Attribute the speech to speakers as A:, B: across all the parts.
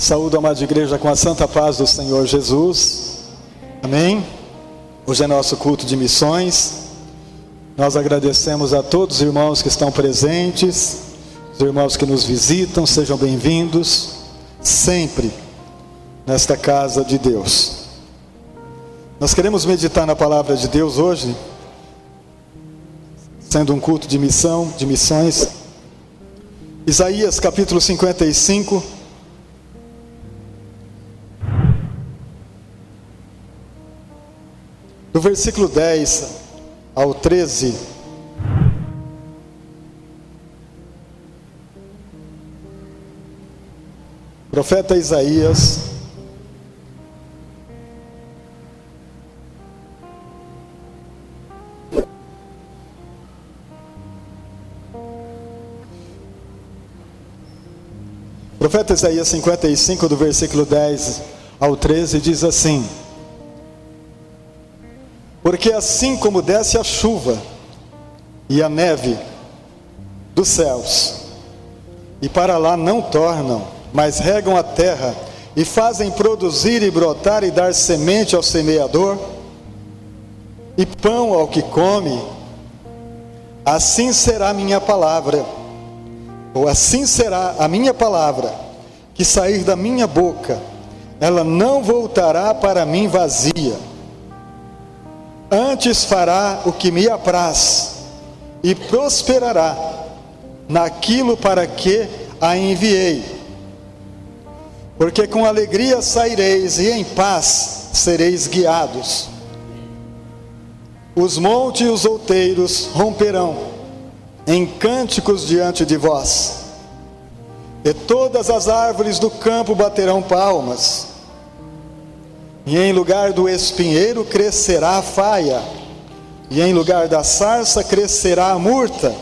A: Saúdo a amada igreja com a santa paz do Senhor Jesus. Amém? Hoje é nosso culto de missões. Nós agradecemos a todos os irmãos que estão presentes, os irmãos que nos visitam, sejam bem-vindos sempre nesta casa de Deus. Nós queremos meditar na palavra de Deus hoje, sendo um culto de missões. Isaías capítulo 55. Do versículo 10 ao 13. Profeta Isaías, Profeta Isaías 55, do versículo 10 ao 13, diz assim: porque assim como desce a chuva e a neve dos céus, e para lá não tornam, mas regam a terra, e fazem produzir e brotar e dar semente ao semeador, e pão ao que come, assim será a minha palavra, ou assim será a minha palavra, que sair da minha boca, ela não voltará para mim vazia, antes fará o que me apraz, e prosperará naquilo para que a enviei. Porque com alegria saireis, e em paz sereis guiados. Os montes e os outeiros romperão em cânticos diante de vós, e todas as árvores do campo baterão palmas. E em lugar do espinheiro crescerá a faia, e em lugar da sarça crescerá a murta.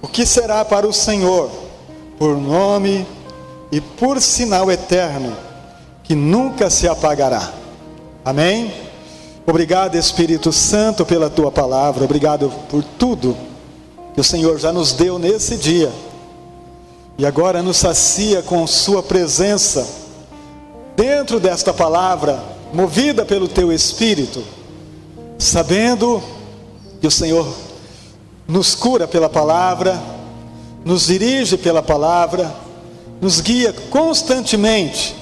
A: O que será para o Senhor por nome e por sinal eterno, que nunca se apagará. Amém? Obrigado, Espírito Santo, pela tua palavra. Obrigado por tudo que o Senhor já nos deu nesse dia, e agora nos sacia com sua presença dentro desta palavra, movida pelo teu Espírito, sabendo que o Senhor nos cura pela palavra, nos dirige pela palavra, nos guia constantemente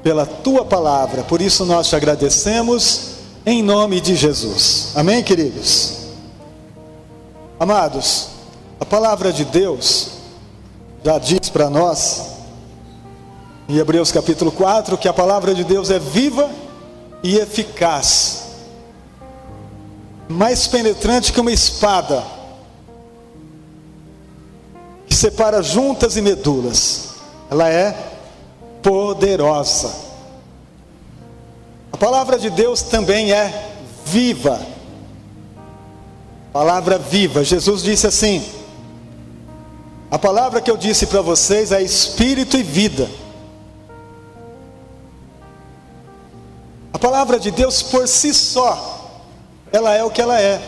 A: pela tua palavra. Por isso nós te agradecemos em nome de Jesus. Amém, queridos? Amados, a palavra de Deus já diz para nós em Hebreus capítulo 4, que a palavra de Deus é viva e eficaz, mais penetrante que uma espada, que separa juntas e medulas. Ela é poderosa. A palavra de Deus também é viva. Palavra viva. Jesus disse assim: a palavra que eu disse para vocês é espírito e vida. A palavra de Deus por si só, ela é o que ela é.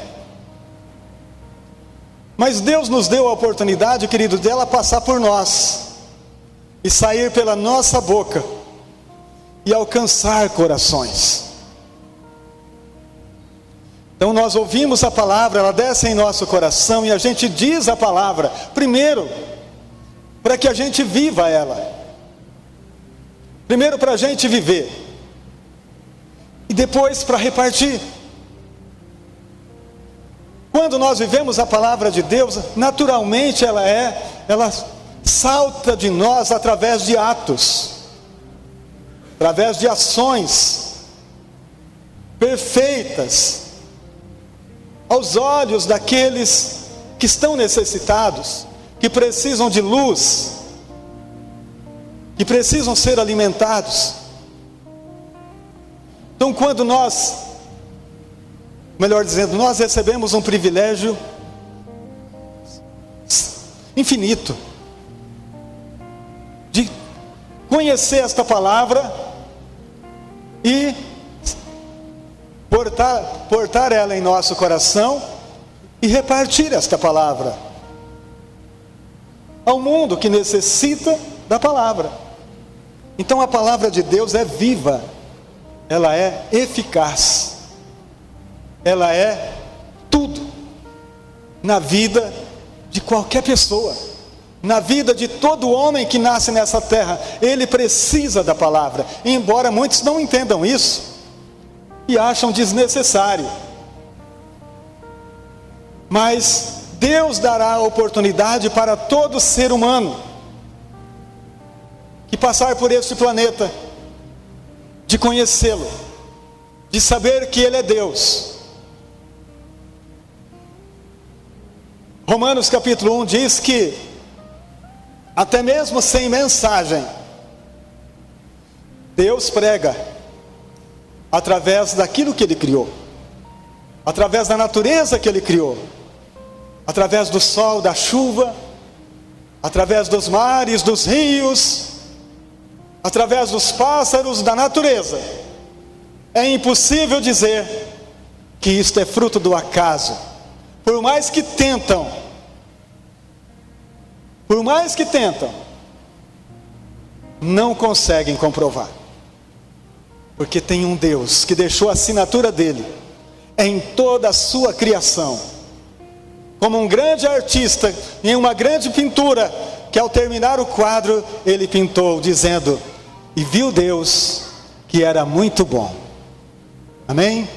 A: Mas Deus nos deu a oportunidade, querido, dela passar por nós, e sair pela nossa boca, e alcançar corações. Então nós ouvimos a palavra, ela desce em nosso coração, e a gente diz a palavra, primeiro, para que a gente viva ela. Primeiro para a gente viver, e depois para repartir. Quando nós vivemos a palavra de Deus, naturalmente ela salta de nós através de atos, através de ações perfeitas aos olhos daqueles que estão necessitados, que precisam de luz, que precisam ser alimentados. Então, quando nós, melhor dizendo, nós recebemos um privilégio infinito de conhecer esta palavra e portar ela em nosso coração e repartir esta palavra ao mundo que necessita da palavra. Então a palavra de Deus é viva, ela é eficaz, ela é tudo na vida de qualquer pessoa, na vida de todo homem que nasce nessa terra. Ele precisa da palavra, embora muitos não entendam isso e acham desnecessário. Mas Deus dará a oportunidade para todo ser humano que passar por este planeta, de conhecê-lo, de saber que Ele é Deus. Romanos capítulo 1 diz que até mesmo sem mensagem, Deus prega através daquilo que Ele criou, através da natureza que Ele criou, através do sol, da chuva, através dos mares, dos rios, através dos pássaros, da natureza. É impossível dizer que isto é fruto do acaso. Por mais que tentam, não conseguem comprovar. Porque tem um Deus que deixou a assinatura dele em toda a sua criação. Como um grande artista em uma grande pintura, que ao terminar o quadro, ele pintou dizendo: e viu Deus que era muito bom. Amém?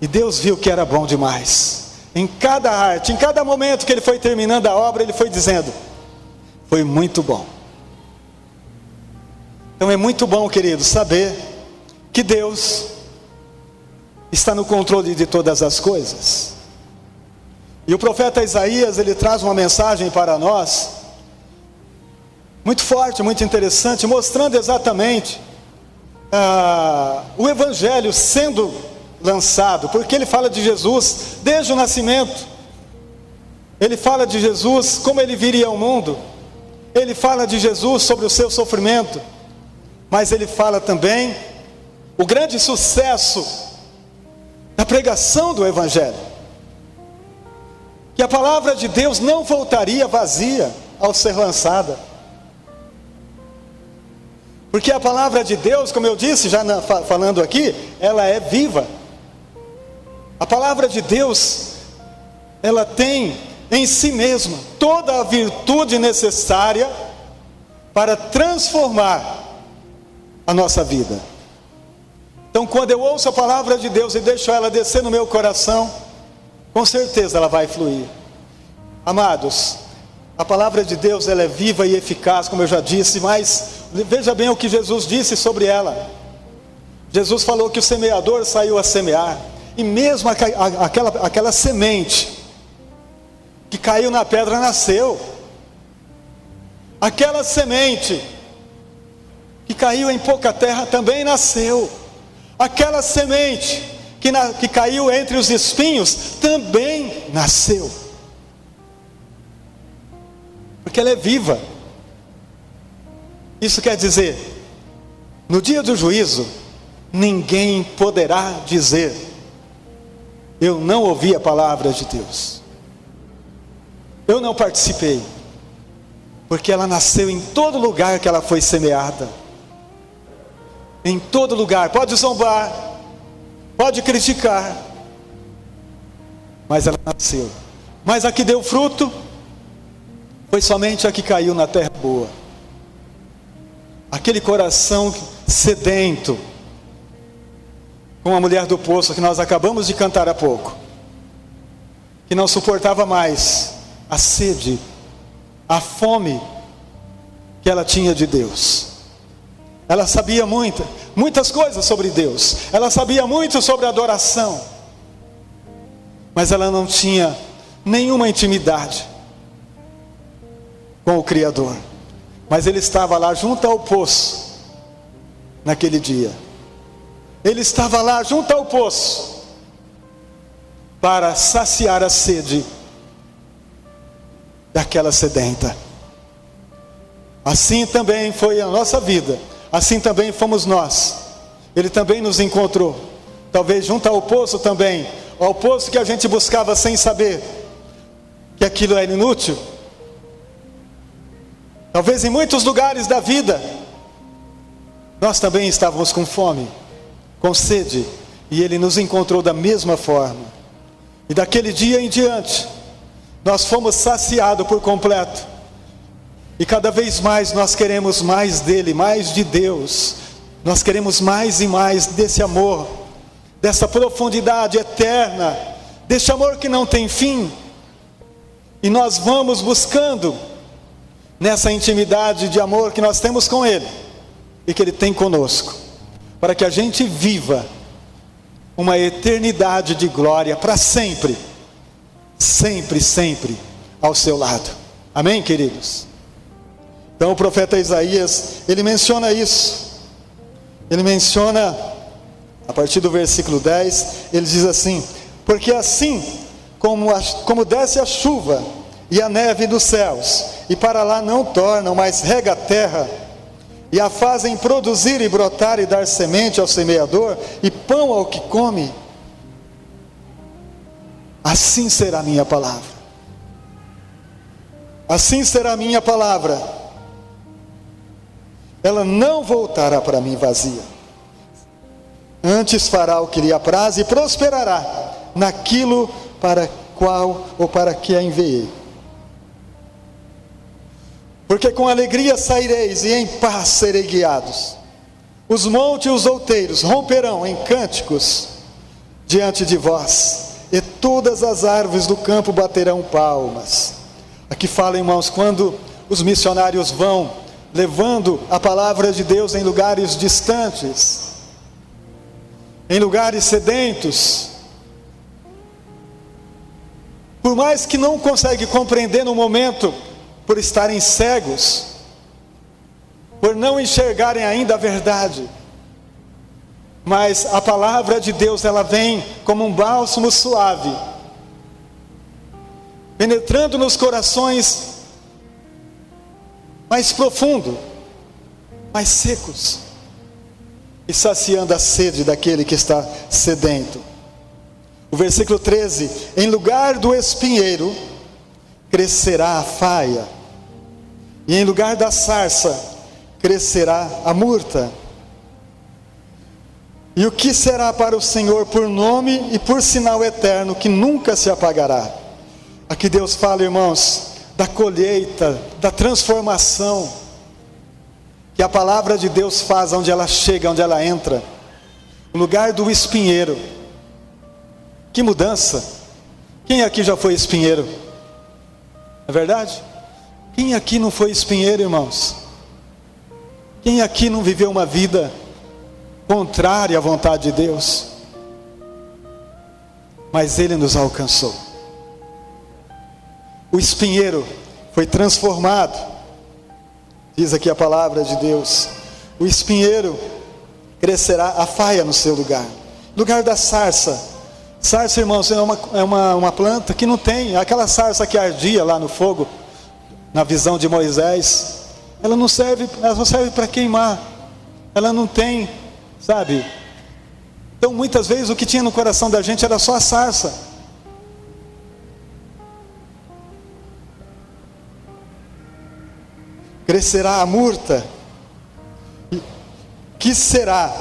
A: E Deus viu que era bom demais. Em cada arte, em cada momento que ele foi terminando a obra, ele foi dizendo: foi muito bom. Então é muito bom, querido, saber que Deus está no controle de todas as coisas. E o profeta Isaías, ele traz uma mensagem para nós, muito forte, muito interessante, mostrando exatamente o Evangelho sendo lançado, porque ele fala de Jesus desde o nascimento. Ele fala de Jesus, como ele viria ao mundo. Ele fala de Jesus sobre o seu sofrimento. Mas ele fala também o grande sucesso da pregação do Evangelho, que a palavra de Deus não voltaria vazia ao ser lançada, porque a palavra de Deus, como eu disse já falando aqui, ela é viva. A palavra de Deus, ela tem em si mesma toda a virtude necessária para transformar a nossa vida. Então, quando eu ouço a palavra de Deus e deixo ela descer no meu coração, com certeza ela vai fluir. Amados, a palavra de Deus, ela é viva e eficaz, como eu já disse, mas veja bem o que Jesus disse sobre ela. Jesus falou que o semeador saiu a semear, e mesmo aquela semente que caiu na pedra nasceu. Aquela semente que caiu em pouca terra também nasceu. Aquela semente que caiu entre os espinhos também nasceu. Porque ela é viva. Isso quer dizer, no dia do juízo, ninguém poderá dizer: eu não ouvi a palavra de Deus, eu não participei, porque ela nasceu em todo lugar que ela foi semeada. Em todo lugar. Pode zombar, pode criticar, mas ela nasceu. Mas a que deu fruto foi somente a que caiu na terra boa. Aquele coração sedento, como a mulher do poço que nós acabamos de cantar há pouco, que não suportava mais a sede, a fome que ela tinha de Deus. Ela sabia muitas coisas sobre Deus, ela sabia muito sobre adoração, mas ela não tinha nenhuma intimidade com o Criador. Mas ele estava lá junto ao poço, naquele dia. Ele estava lá junto ao poço, para saciar a sede daquela sedenta. Assim também foi a nossa vida, assim também fomos nós. Ele também nos encontrou, talvez junto ao poço também, ao poço que a gente buscava sem saber que aquilo era inútil. Talvez em muitos lugares da vida nós também estávamos com fome, com sede, e Ele nos encontrou da mesma forma. E daquele dia em diante, nós fomos saciados por completo. E cada vez mais nós queremos mais dEle, mais de Deus. Nós queremos mais e mais desse amor, dessa profundidade eterna, desse amor que não tem fim. E nós vamos buscando nessa intimidade de amor que nós temos com Ele e que Ele tem conosco, para que a gente viva uma eternidade de glória para sempre, sempre, sempre ao seu lado. Amém, queridos? Então o profeta Isaías, ele menciona isso. Ele menciona, a partir do versículo 10, ele diz assim: porque assim como desce a chuva e a neve dos céus, e para lá não tornam, mas rega a terra, e a fazem produzir e brotar e dar semente ao semeador, e pão ao que come, assim será a minha palavra. Assim será a minha palavra. Ela não voltará para mim vazia. Antes fará o que lhe apraz e prosperará naquilo para qual ou para que a enviei. Porque com alegria saireis e em paz sereis guiados. Os montes e os outeiros romperão em cânticos diante de vós, e todas as árvores do campo baterão palmas. Aqui fala, irmãos, quando os missionários vão levando a palavra de Deus em lugares distantes, em lugares sedentos, por mais que não conseguem compreender no momento, por estarem cegos, por não enxergarem ainda a verdade, mas a palavra de Deus, ela vem como um bálsamo suave, penetrando nos corações mais profundo, mais secos, e saciando a sede daquele que está sedento. O versículo 13: em lugar do espinheiro crescerá a faia, e em lugar da sarça crescerá a murta. E o que será para o Senhor por nome e por sinal eterno que nunca se apagará? Aqui Deus fala, irmãos, da colheita, da transformação que a palavra de Deus faz onde ela chega, onde ela entra. No lugar do espinheiro. Que mudança! Quem aqui já foi espinheiro? É verdade? Quem aqui não foi espinheiro, irmãos? Quem aqui não viveu uma vida contrária à vontade de Deus? Mas Ele nos alcançou. O espinheiro foi transformado. Diz aqui a palavra de Deus: o espinheiro crescerá a faia no seu lugar. Lugar da sarça. Sarça, irmãos, é uma planta que não tem, aquela sarça que ardia lá no fogo, na visão de Moisés, ela não serve para queimar, ela não tem, sabe? Então muitas vezes o que tinha no coração da gente era só a sarça. Crescerá a murta, que será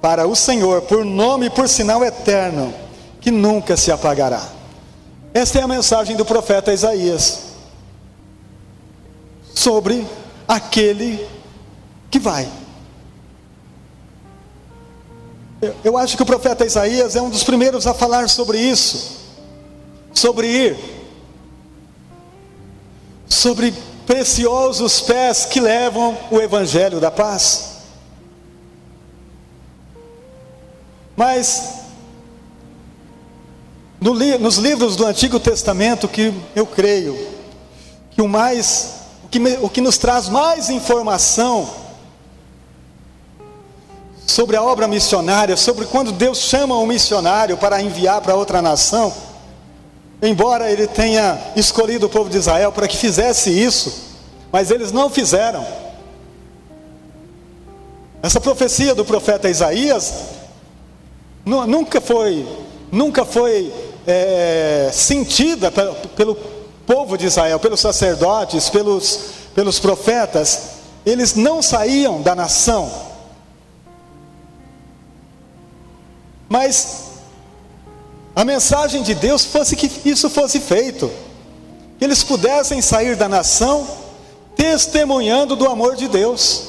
A: para o Senhor por nome e por sinal eterno, que nunca se apagará. Esta é a mensagem do profeta Isaías sobre aquele que vai. Eu acho que o profeta Isaías é um dos primeiros a falar sobre isso, sobre ir, sobre preciosos pés que levam o evangelho da paz. Mas nos livros do Antigo Testamento, que eu creio que o que nos traz mais informação sobre a obra missionária, sobre quando Deus chama um missionário para enviar para outra nação, embora Ele tenha escolhido o povo de Israel para que fizesse isso, mas eles não fizeram. Essa profecia do profeta Isaías nunca foi sentida pelo povo de Israel, pelos sacerdotes, pelos profetas. Eles não saíam da nação, Mas a mensagem de Deus fosse que isso fosse feito, que eles pudessem sair da nação testemunhando do amor de Deus,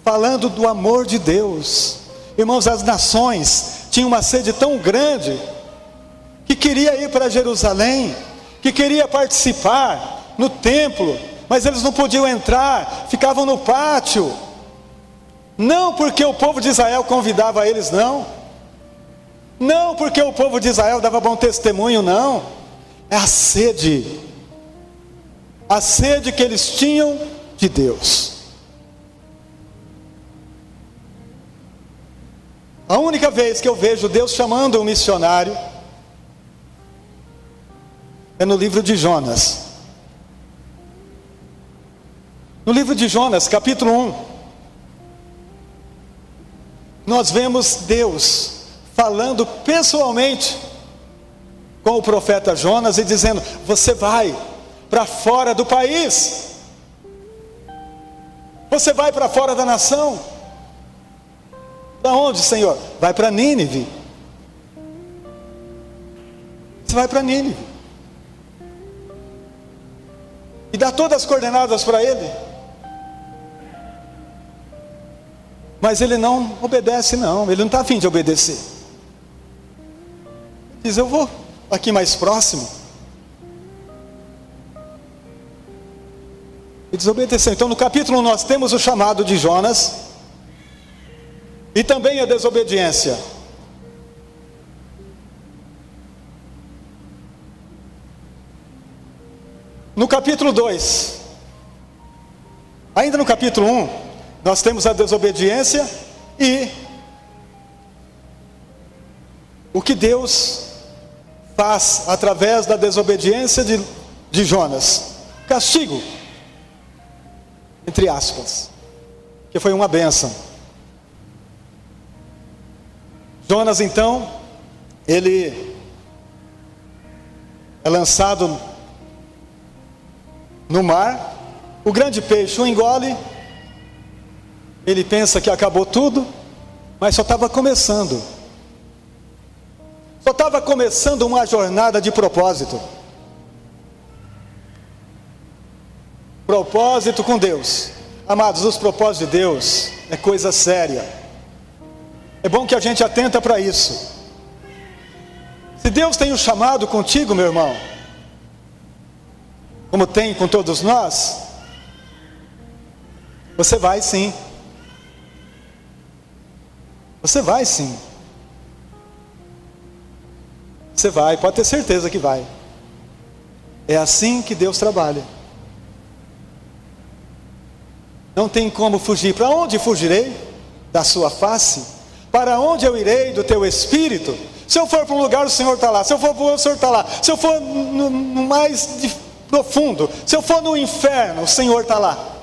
A: falando do amor de Deus. Irmãos, as nações tinham uma sede tão grande que queria ir para Jerusalém, que queria participar no templo, mas eles não podiam entrar, ficavam no pátio. Não porque o povo de Israel convidava eles, não porque o povo de Israel dava bom testemunho, não. É a sede que eles tinham de Deus. A única vez que eu vejo Deus chamando um missionário é no livro de Jonas. No livro de Jonas, capítulo 1, nós vemos Deus falando pessoalmente com o profeta Jonas e dizendo: você vai para fora do país, você vai para fora da nação. Para onde, Senhor? Vai para Nínive. Você vai para Nínive e dá todas as coordenadas para ele. Mas ele não obedece, não. Ele não está a fim de obedecer. Ele diz: eu vou aqui mais próximo. E desobedeceu. Então no capítulo 1 nós temos o chamado de Jonas e também a desobediência. No capítulo 2, ainda no capítulo 1, nós temos a desobediência e o que Deus faz através da desobediência de Jonas: castigo, entre aspas, que foi uma bênção. Jonas então, ele é lançado no mar, o grande peixe o engole, ele pensa que acabou tudo, mas só estava começando. Só estava começando uma jornada de propósito. Propósito com Deus. Amados, os propósitos de Deus é coisa séria. É bom que a gente atenta para isso. Se Deus tem um chamado contigo, meu irmão, como tem com todos nós, você vai sim. Você vai sim. Você vai, pode ter certeza que vai. É assim que Deus trabalha. Não tem como fugir. Para onde fugirei? Da sua face? Para onde eu irei do teu espírito? Se eu for para um lugar, o Senhor está lá. Se eu for para o outro, o Senhor está lá. Se eu for no mais profundo, se eu for no inferno, o Senhor está lá.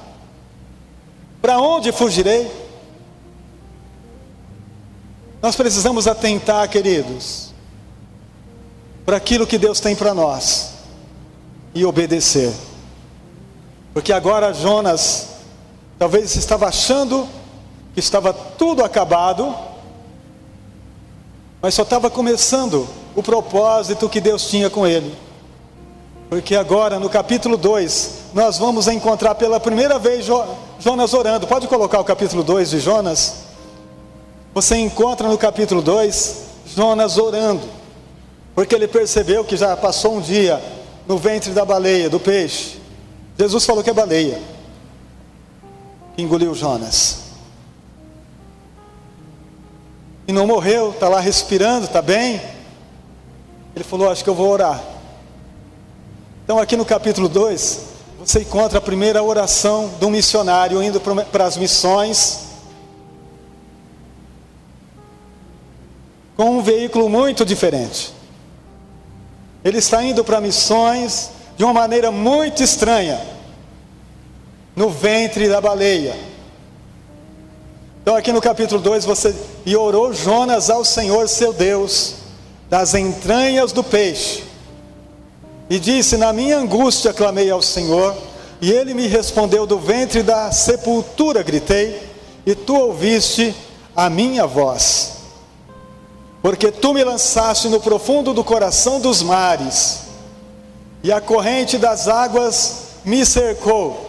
A: Para onde fugirei? Nós precisamos atentar, queridos, para aquilo que Deus tem para nós e obedecer. Porque agora Jonas talvez estava achando que estava tudo acabado, mas só estava começando o propósito que Deus tinha com ele. Porque agora no capítulo 2 nós vamos encontrar pela primeira vez Jonas orando. Pode colocar o capítulo 2 de Jonas? Você encontra no capítulo 2 Jonas orando, porque ele percebeu que já passou um dia no ventre da baleia, do peixe. Jesus falou que é baleia que engoliu Jonas. E não morreu, está lá respirando, está bem. Ele falou: acho que eu vou orar. Então aqui no capítulo 2, você encontra a primeira oração de um missionário indo para as missões, com um veículo muito diferente. Ele está indo para missões de uma maneira muito estranha, no ventre da baleia. Então aqui no capítulo 2, e orou Jonas ao Senhor seu Deus, das entranhas do peixe, e disse: na minha angústia clamei ao Senhor, e ele me respondeu, do ventre da sepultura gritei, e tu ouviste a minha voz. Porque tu me lançaste no profundo do coração dos mares, e a corrente das águas me cercou.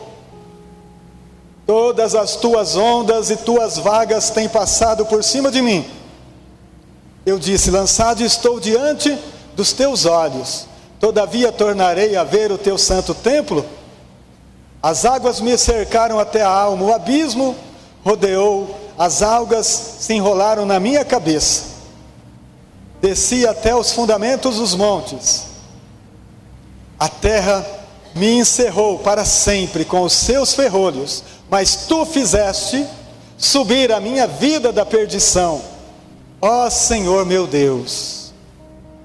A: Todas as tuas ondas e tuas vagas têm passado por cima de mim. Eu disse: lançado estou diante dos teus olhos, todavia tornarei a ver o teu santo templo. As águas me cercaram até a alma, o abismo rodeou, as algas se enrolaram na minha cabeça. Desci até os fundamentos dos montes. A terra me encerrou para sempre com os seus ferrolhos, mas tu fizeste subir a minha vida da perdição, ó Senhor meu Deus.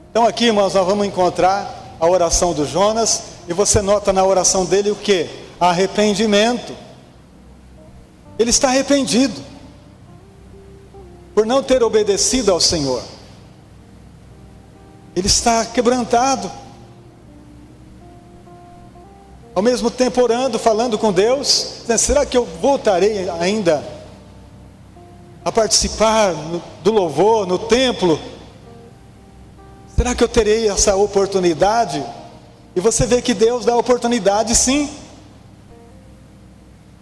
A: Então aqui, irmãos, nós vamos encontrar a oração do Jonas, e você nota na oração dele o que? Arrependimento. Ele está arrependido por não ter obedecido ao Senhor. Ele está quebrantado, ao mesmo tempo orando, falando com Deus, dizendo: será que eu voltarei ainda a participar do louvor no templo? Será que eu terei essa oportunidade? E você vê que Deus dá oportunidade, sim.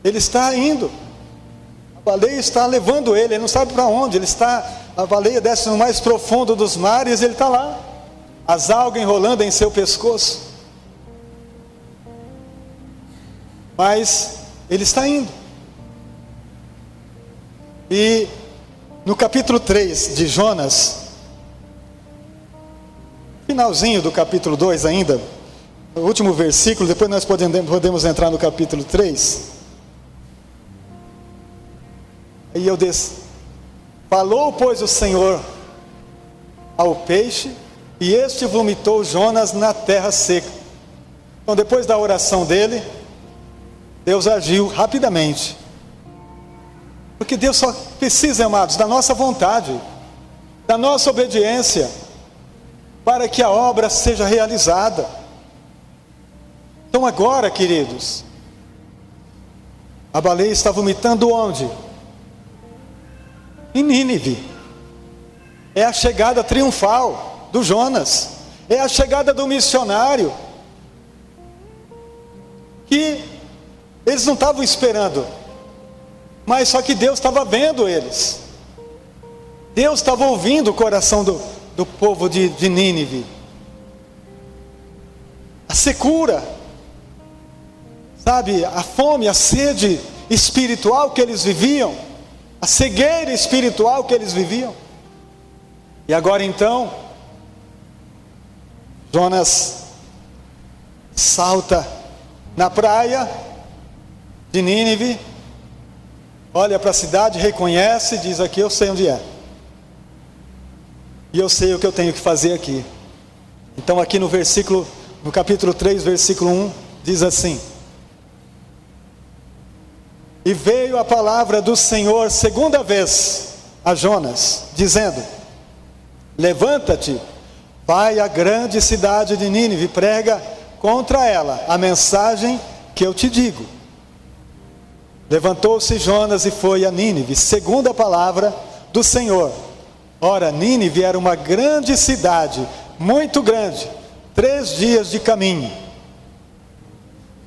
A: Ele está indo, a baleia está levando ele não sabe para onde, a baleia desce no mais profundo dos mares, ele está lá, as algas enrolando em seu pescoço. Mas ele está indo. E no capítulo 3 de Jonas, finalzinho do capítulo 2 ainda, no último versículo, depois nós podemos entrar no capítulo 3. E eu disse: falou, pois, o Senhor ao peixe, e este vomitou Jonas na terra seca. Então, depois da oração dele, Deus agiu rapidamente. Porque Deus só precisa, amados, da nossa vontade, da nossa obediência, para que a obra seja realizada. Então agora, queridos, a baleia está vomitando onde? Em Nínive. É a chegada triunfal do Jonas, é a chegada do missionário, que eles não estavam esperando, mas só que Deus estava vendo eles. Deus estava ouvindo o coração do povo de Nínive. A secura, sabe, a fome, a sede espiritual que eles viviam, a cegueira espiritual que eles viviam. E agora então, Jonas salta na praia de Nínive, olha para a cidade, reconhece, diz: aqui eu sei onde é, e eu sei o que eu tenho que fazer aqui. Então aqui no capítulo 3, versículo 1, diz assim: e veio a palavra do Senhor segunda vez a Jonas, dizendo: levanta-te, vai à grande cidade de Nínive, prega contra ela a mensagem que eu te digo. Levantou-se Jonas e foi a Nínive, segundo a palavra do Senhor. Ora, Nínive era uma grande cidade, muito grande, 3 dias de caminho.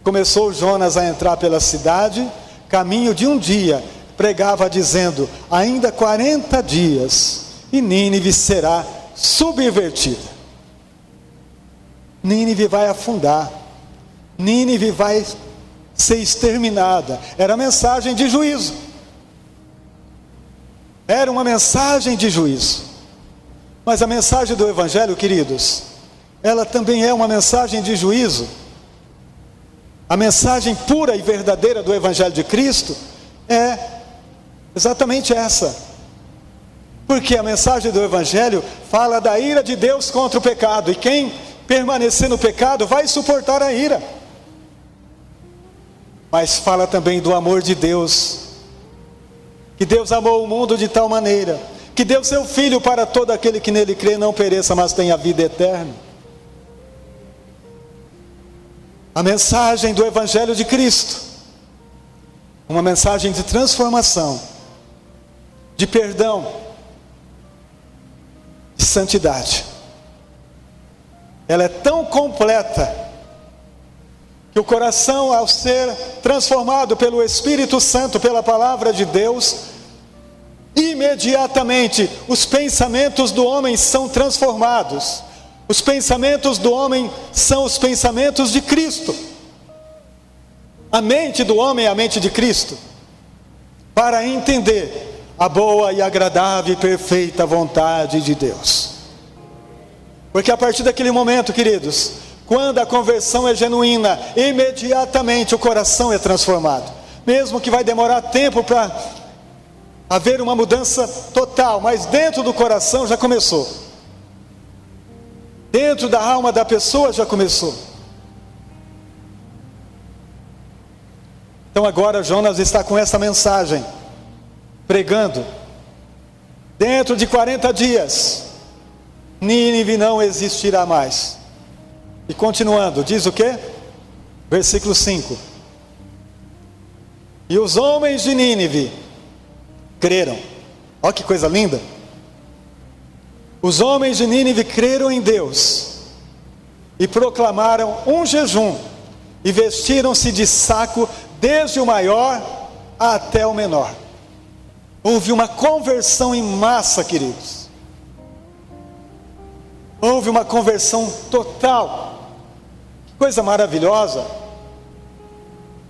A: Começou Jonas a entrar pela cidade, caminho de um dia, pregava dizendo: ainda 40 dias, e Nínive será subvertida. Nínive vai afundar, Nínive vai ser exterminada. Era mensagem de juízo, era uma mensagem de juízo. Mas a mensagem do Evangelho, queridos, ela também é uma mensagem de juízo. A mensagem pura e verdadeira do Evangelho de Cristo é exatamente essa. Porque a mensagem do Evangelho fala da ira de Deus contra o pecado, e quem permanecer no pecado vai suportar a ira. Mas fala também do amor de Deus, que Deus amou o mundo de tal maneira, que deu seu Filho para todo aquele que nele crê, não pereça, mas tenha vida eterna. A mensagem do Evangelho de Cristo, uma mensagem de transformação, de perdão, santidade. Ela é tão completa que o coração, ao ser transformado pelo Espírito Santo, pela palavra de Deus, imediatamente os pensamentos do homem são transformados. Os pensamentos do homem são os pensamentos de Cristo. A mente do homem é a mente de Cristo, para entender a boa e agradável e perfeita vontade de Deus. Porque a partir daquele momento, queridos, quando a conversão é genuína, imediatamente o coração é transformado. Mesmo que vai demorar tempo para haver uma mudança total, mas dentro do coração já começou. Dentro da alma da pessoa já começou. Então agora Jonas está com essa mensagem, pregando. Dentro de 40 dias, Nínive não existirá mais. E continuando, diz o quê? Versículo 5. E os homens de Nínive creram. Olha que coisa linda. Os homens de Nínive creram em Deus e proclamaram um jejum e vestiram-se de saco, desde o maior até o menor. Houve uma conversão em massa, queridos. Houve uma conversão total. Que coisa maravilhosa.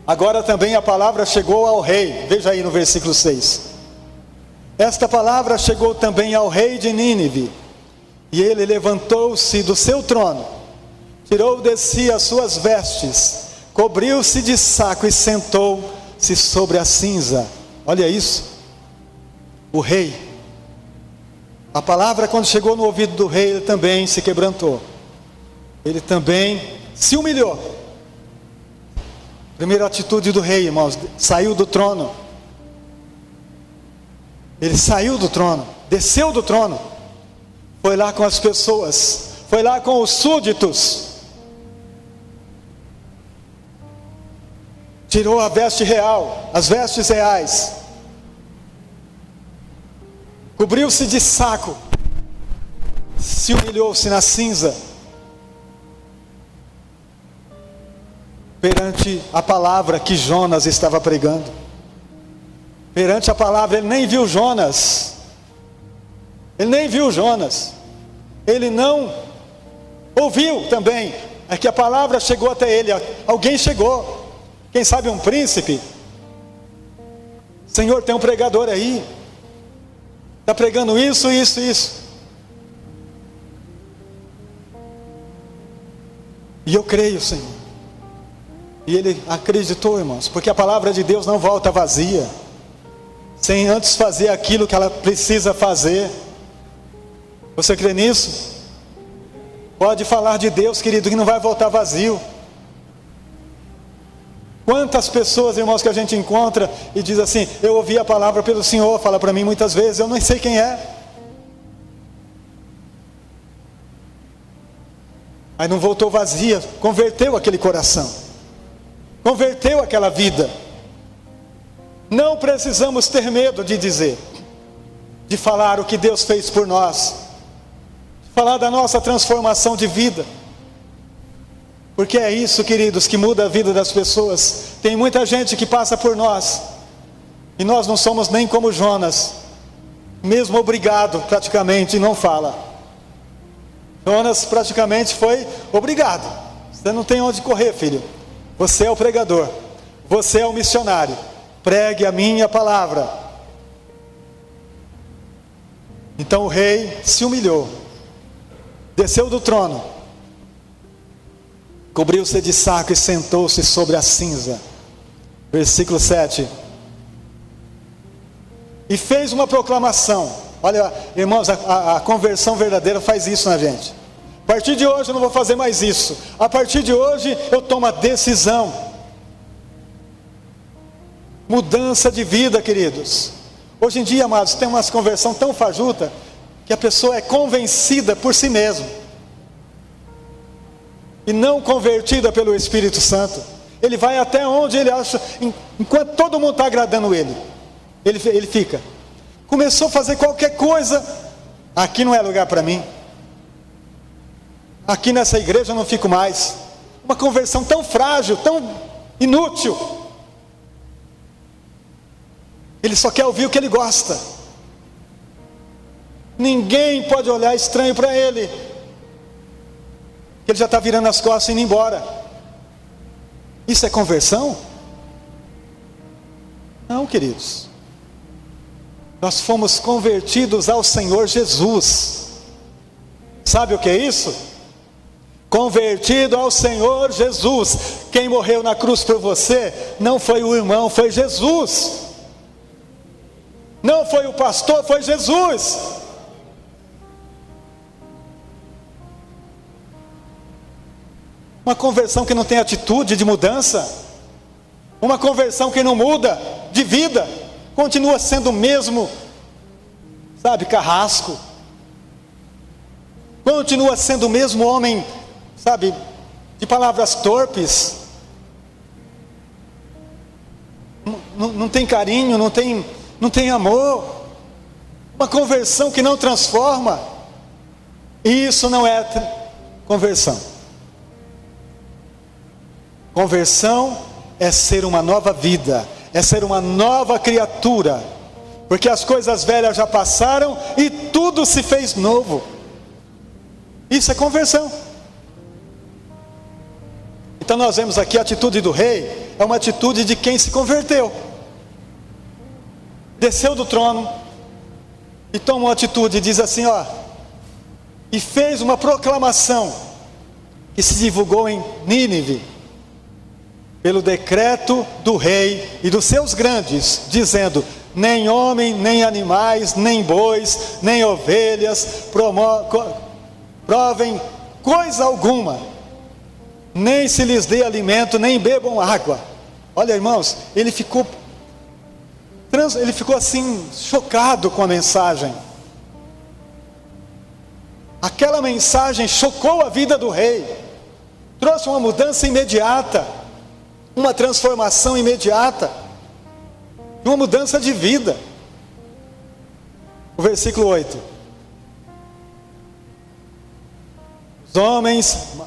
A: Agora também a palavra chegou ao rei. Veja aí no versículo 6. Esta palavra chegou também ao rei de Nínive. E ele levantou-se do seu trono, tirou de si as suas vestes, cobriu-se de saco e sentou-se sobre a cinza. Olha isso. O rei, a palavra quando chegou no ouvido do rei, ele também se quebrantou. Ele também se humilhou. Primeira atitude do rei, irmãos, saiu do trono. Ele saiu do trono, desceu do trono, foi lá com as pessoas, foi lá com os súditos, tirou a veste real, as vestes reais, cobriu-se de saco, se humilhou-se na cinza, perante a palavra que Jonas estava pregando. Perante a palavra, ele nem viu Jonas, ele não ouviu também, é que a palavra chegou até ele, alguém chegou, quem sabe um príncipe. Senhor, tem um pregador aí, está pregando isso. E eu creio, Senhor. E ele acreditou, irmãos, porque a palavra de Deus não volta vazia, sem antes fazer aquilo que ela precisa fazer. Você crê nisso? Pode falar de Deus, querido, que não vai voltar vazio. Quantas pessoas, irmãos, que a gente encontra e diz assim: eu ouvi a palavra pelo Senhor, fala para mim muitas vezes, eu não sei quem é. Aí não voltou vazia, converteu aquele coração, converteu aquela vida. Não precisamos ter medo de dizer, de falar o que Deus fez por nós, de falar da nossa transformação de vida, porque é isso, queridos, que muda a vida das pessoas. Tem muita gente que passa por nós, e nós não somos nem como Jonas, mesmo obrigado praticamente, e não fala. Jonas praticamente foi obrigado. Você não tem onde correr, filho. Você é o pregador, você é o missionário. Pregue a minha palavra. Então o rei se humilhou, desceu do trono, cobriu-se de saco e sentou-se sobre a cinza. Versículo 7. E fez uma proclamação. Olha, irmãos, a conversão verdadeira faz isso na gente. A partir de hoje eu não vou fazer mais isso. A partir de hoje eu tomo a decisão. Mudança de vida, queridos. Hoje em dia, amados, tem umas conversão tão fajuta que a pessoa é convencida por si mesma e não convertida pelo Espírito Santo. Ele vai até onde ele acha, enquanto todo mundo está agradando ele fica. Começou a fazer qualquer coisa aqui não é lugar para mim, aqui nessa igreja eu não fico mais. Uma conversão tão frágil, tão inútil. Ele só quer ouvir o que ele gosta. Ninguém pode olhar estranho para ele. Ele já está virando as costas e indo embora. Isso é conversão? Não, queridos. Nós fomos convertidos ao Senhor Jesus. Sabe o que é isso? Convertido ao Senhor Jesus. Quem morreu na cruz por você não foi o irmão, foi Jesus. Não foi o pastor, foi Jesus. Uma conversão que não tem atitude de mudança, uma conversão que não muda de vida, continua sendo o mesmo, sabe, carrasco, continua sendo o mesmo homem, sabe, de palavras torpes, não tem carinho, não tem amor, uma conversão que não transforma. Isso não é conversão. Conversão é ser uma nova vida, é ser uma nova criatura, porque as coisas velhas já passaram e tudo se fez novo. Isso é conversão. Então nós vemos aqui a atitude do rei, é uma atitude de quem se converteu, desceu do trono e tomou uma atitude, diz assim, ó, e fez uma proclamação que se divulgou em Nínive, pelo decreto do rei e dos seus grandes, dizendo: nem homem, nem animais, nem bois, nem ovelhas provem coisa alguma, nem se lhes dê alimento, nem bebam água. Olha, irmãos, ele ficou assim, chocado com a mensagem. Aquela mensagem chocou a vida do rei, trouxe uma mudança imediata, uma transformação imediata, uma mudança de vida. O versículo 8: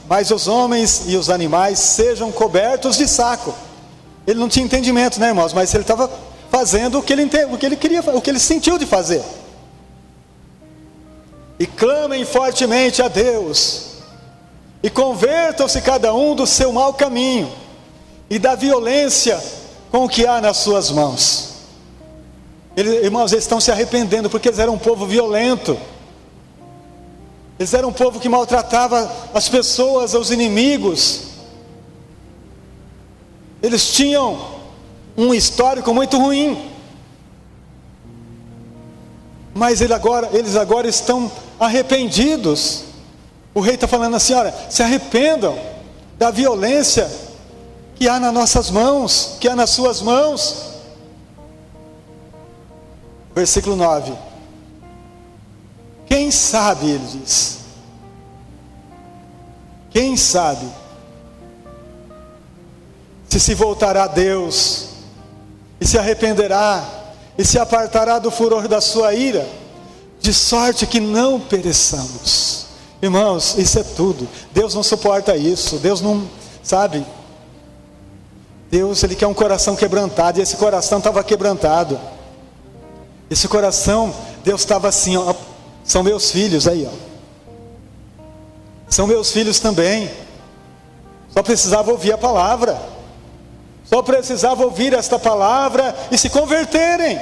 A: mas os homens e os animais sejam cobertos de saco. Ele não tinha entendimento, né, irmãos? Mas ele estava fazendo o que ele queria, o que ele sentiu de fazer. E clamem fortemente a Deus, e convertam-se cada um do seu mau caminho, e da violência com o que há nas suas mãos. Irmãos, eles estão se arrependendo, porque eles eram um povo violento. Eles eram um povo que maltratava as pessoas, os inimigos. Eles tinham um histórico muito ruim. Mas eles agora estão arrependidos. O rei está falando assim: olha, se arrependam da violência que há nas nossas mãos, que há nas suas mãos. Versículo 9: quem sabe, ele diz, quem sabe se voltará a Deus, e se arrependerá, e se apartará do furor da sua ira, de sorte que não pereçamos. Irmãos, isso é tudo. Deus não suporta isso. Deus não, sabe, Deus, Ele quer um coração quebrantado, e esse coração estava quebrantado. Esse coração, Deus estava assim, ó, são meus filhos aí, ó. São meus filhos também. Só precisava ouvir a palavra. Só precisava ouvir esta palavra e se converterem.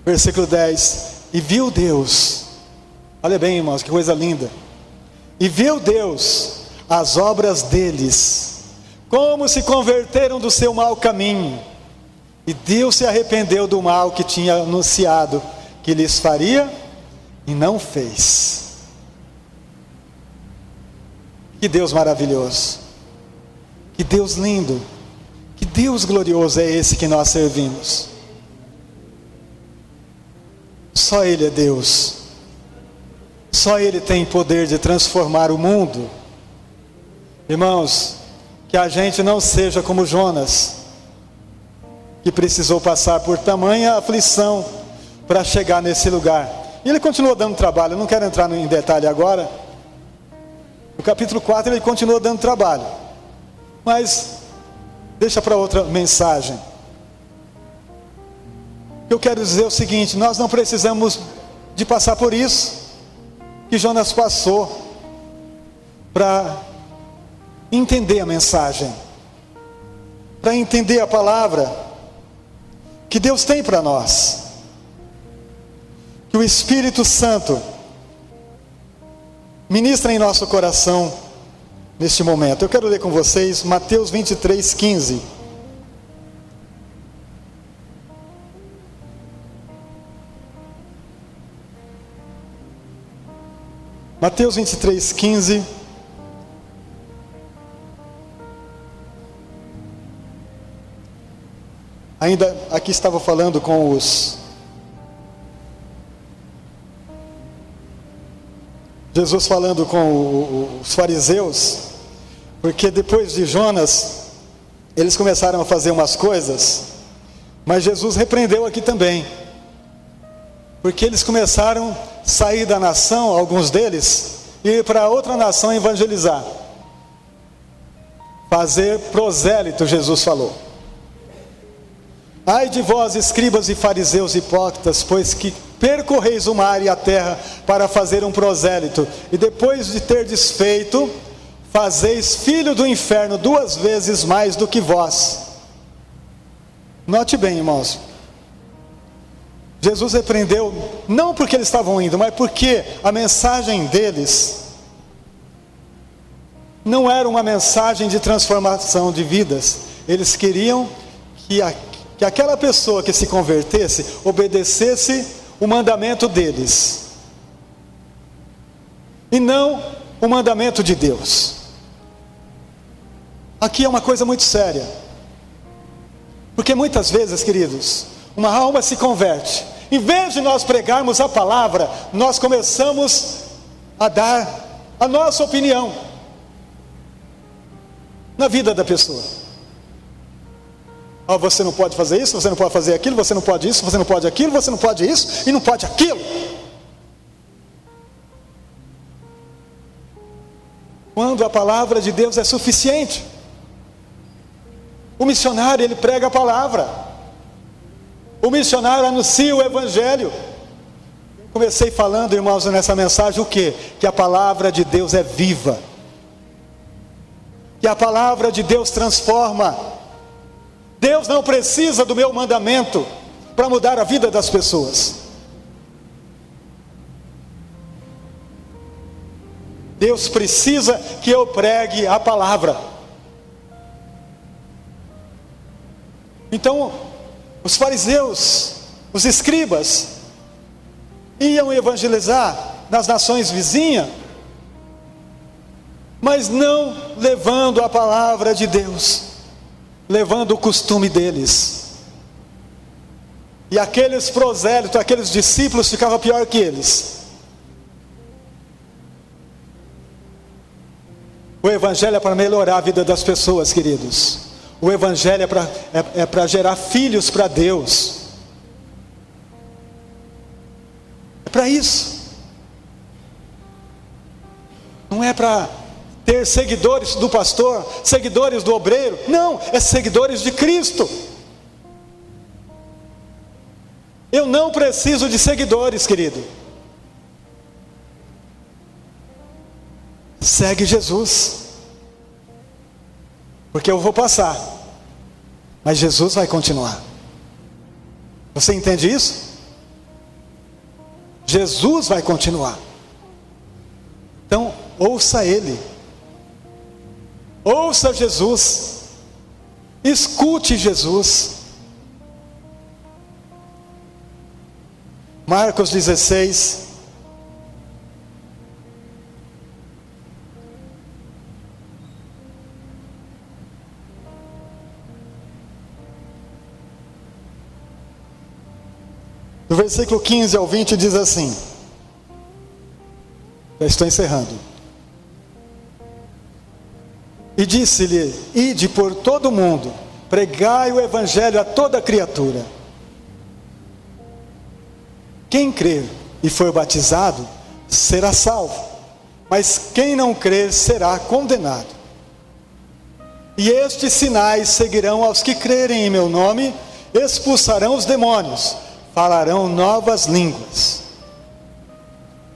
A: Versículo 10: e viu Deus, olha bem, irmãos, que coisa linda. E viu Deus as obras deles, como se converteram do seu mau caminho, e Deus se arrependeu do mal que tinha anunciado que lhes faria, e não fez. Que Deus maravilhoso, que Deus lindo, que Deus glorioso é esse que nós servimos. Só Ele é Deus. Só Ele tem poder de transformar o mundo. Irmãos, que a gente não seja como Jonas, que precisou passar por tamanha aflição para chegar nesse lugar. E ele continuou dando trabalho, eu não quero entrar em detalhe agora. No capítulo 4 ele continuou dando trabalho, mas deixa para outra mensagem. Eu quero dizer o seguinte: nós não precisamos de passar por isso que Jonas passou para entender a mensagem, para entender a palavra que Deus tem para nós, que o Espírito Santo ministra em nosso coração neste momento. Eu quero ler com vocês Mateus 23, 15. Mateus 23, 15. Ainda aqui estava falando com Jesus falando com os fariseus, porque depois de Jonas, eles começaram a fazer umas coisas, mas Jesus repreendeu aqui também, porque eles começaram a sair da nação, alguns deles, e ir para outra nação evangelizar, fazer prosélito, Jesus falou. Ai de vós, escribas e fariseus hipócritas, pois que percorreis o mar e a terra para fazer um prosélito, e depois de ter desfeito, fazeis filho do inferno 2 vezes mais do que vós. Note bem, irmãos, Jesus repreendeu, não porque eles estavam indo, mas porque a mensagem deles não era uma mensagem de transformação de vidas. Eles queriam que aquela pessoa que se convertesse, obedecesse o mandamento deles, e não o mandamento de Deus. Aqui é uma coisa muito séria, porque muitas vezes, queridos, uma alma se converte, em vez de nós pregarmos a palavra, nós começamos a dar a nossa opinião na vida da pessoa. Oh, você não pode fazer isso, você não pode fazer aquilo, você não pode isso, você não pode aquilo, você não pode isso e não pode aquilo. Quando a palavra de Deus é suficiente. O missionário, ele prega a palavra. O missionário anuncia o evangelho. Comecei falando, irmãos, nessa mensagem o quê? Que a palavra de Deus é viva. Que a palavra de Deus transforma. Deus não precisa do meu mandamento para mudar a vida das pessoas. Deus precisa que eu pregue a palavra. Então, os fariseus, os escribas, iam evangelizar nas nações vizinhas, mas não levando a palavra de Deus, levando o costume deles. E aqueles prosélitos, aqueles discípulos ficavam pior que eles. O evangelho é para melhorar a vida das pessoas, queridos. O evangelho é para gerar filhos para Deus. É para isso. Não é para ter seguidores do pastor, seguidores do obreiro. Não, é seguidores de Cristo. Eu não preciso de seguidores, querido. Segue Jesus. Porque eu vou passar, mas Jesus vai continuar. Você entende isso? Jesus vai continuar. Então, ouça Ele. Ouça Jesus. Escute Jesus. Marcos 16. Do versículo 15 ao 20 diz assim. Já estou encerrando. E disse-lhe: ide por todo o mundo, pregai o evangelho a toda criatura. Quem crer e for batizado será salvo, mas quem não crer será condenado. E estes sinais seguirão aos que crerem em meu nome: expulsarão os demônios, falarão novas línguas,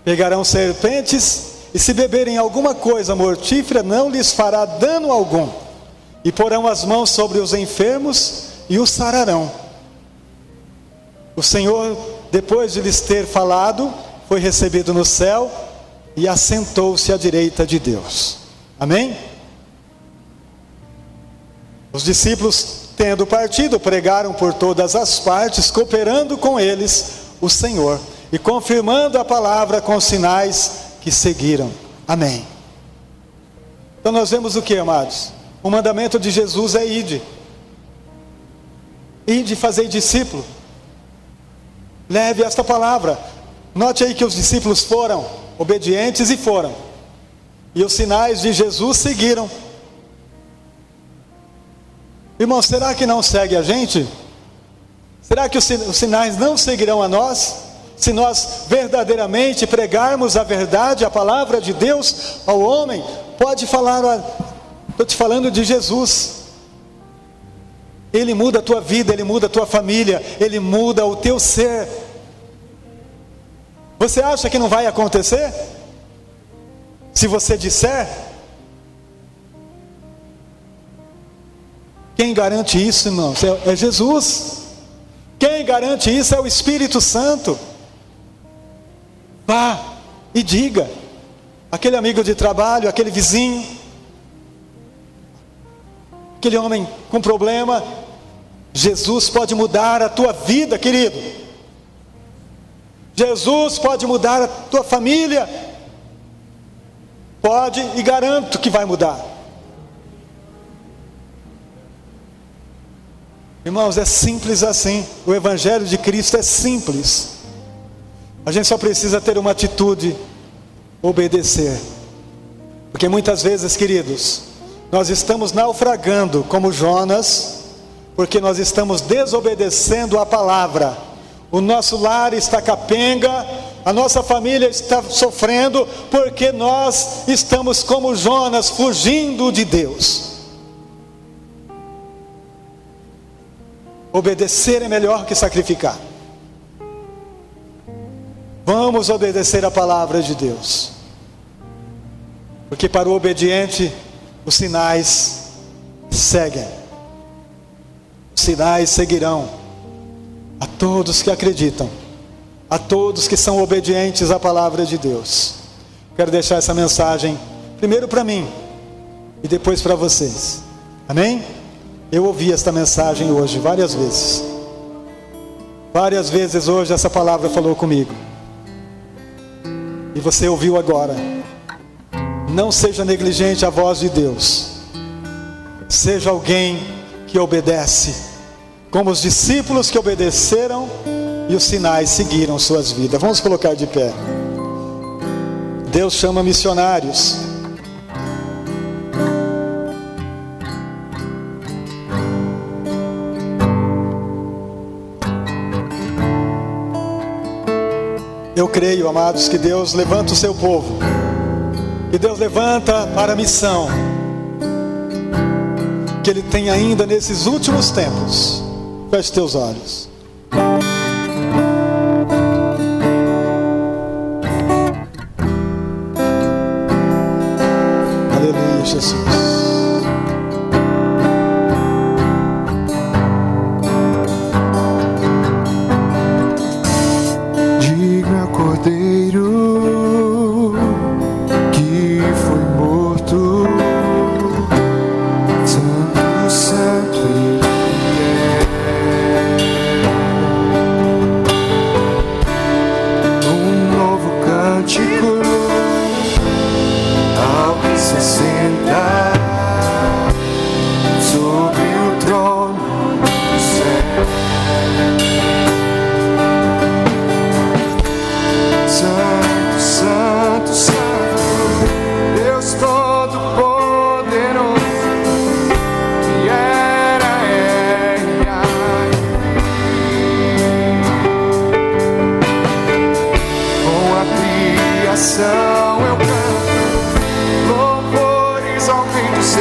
A: pegarão serpentes, e se beberem alguma coisa mortífera não lhes fará dano algum, e porão as mãos sobre os enfermos e os sararão. O Senhor, depois de lhes ter falado, foi recebido no céu e assentou-se à direita de Deus. Amém? Os discípulos, tendo partido, pregaram por todas as partes, cooperando com eles o Senhor e confirmando a palavra com os sinais que seguiram. Amém. Então nós vemos o que, amados? O mandamento de Jesus é ide. Ide, fazei discípulo. Leve esta palavra. Note aí que os discípulos foram obedientes e foram. E os sinais de Jesus seguiram. Irmão, será que não segue a gente? Será que os sinais não seguirão a nós? Se nós verdadeiramente pregarmos a verdade, a palavra de Deus ao homem, pode falar, estou te falando de Jesus. Ele muda a tua vida, Ele muda a tua família, Ele muda o teu ser. Você acha que não vai acontecer? Se você disser? Quem garante isso, irmãos? É Jesus. Quem garante isso é o Espírito Santo. Vá e diga. Aquele amigo de trabalho, aquele vizinho, aquele homem com problema, Jesus pode mudar a tua vida, querido. Jesus pode mudar a tua família. Pode, e garanto que vai mudar. Irmãos, é simples assim. O Evangelho de Cristo é simples. A gente só precisa ter uma atitude: obedecer. Porque muitas vezes, queridos, nós estamos naufragando como Jonas, porque nós estamos desobedecendo a palavra. O nosso lar está capenga, a nossa família está sofrendo, porque nós estamos como Jonas, fugindo de Deus. Obedecer é melhor que sacrificar. Vamos obedecer a palavra de Deus, porque para o obediente os sinais seguem. Os sinais seguirão a todos que acreditam, a todos que são obedientes à palavra de Deus. Quero deixar essa mensagem primeiro para mim e depois para vocês. Amém? Eu ouvi esta mensagem hoje várias vezes. Várias vezes hoje essa palavra falou comigo. E você ouviu agora. Não seja negligente à voz de Deus. Seja alguém que obedece, como os discípulos que obedeceram e os sinais seguiram suas vidas. Vamos colocar de pé. Deus chama missionários. Eu creio, amados, que Deus levanta o seu povo, que Deus levanta para a missão, que Ele tem ainda nesses últimos tempos. Feche teus olhos. Aleluia, Jesus.
B: Ao que se senta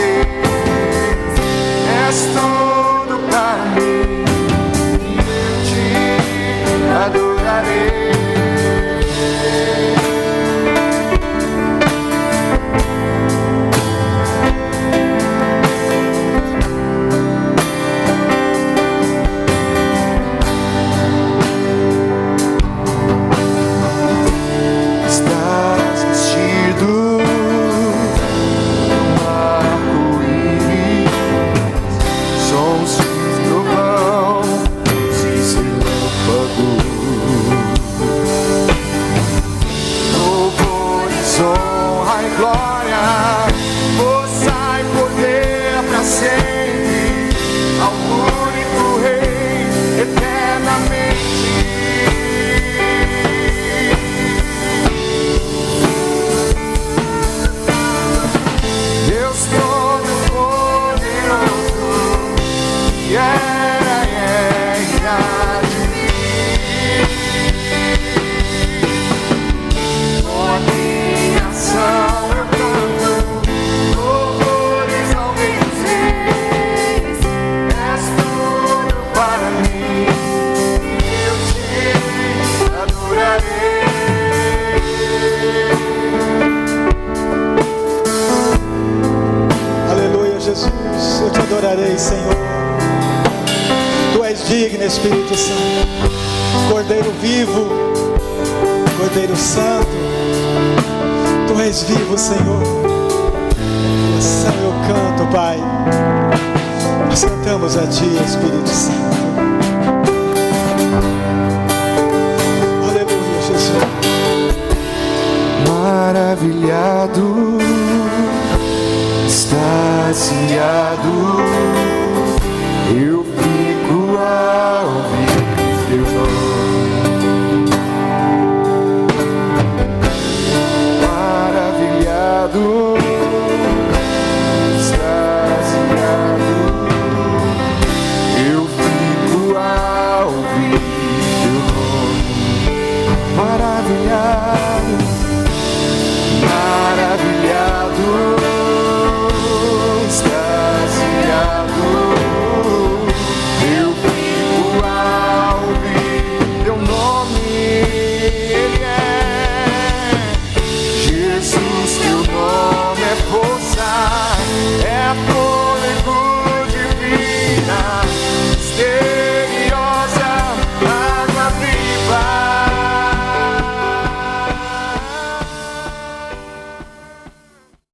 B: vez. És tudo para mim, eu te adorarei.
A: Senhor, Tu és digno, Espírito Santo, Cordeiro vivo, Cordeiro Santo, Tu és vivo, Senhor. Oração eu canto, Pai, nós cantamos a Ti, Espírito Santo. Aleluia, Jesus.
B: Maravilhado, extasiado, eu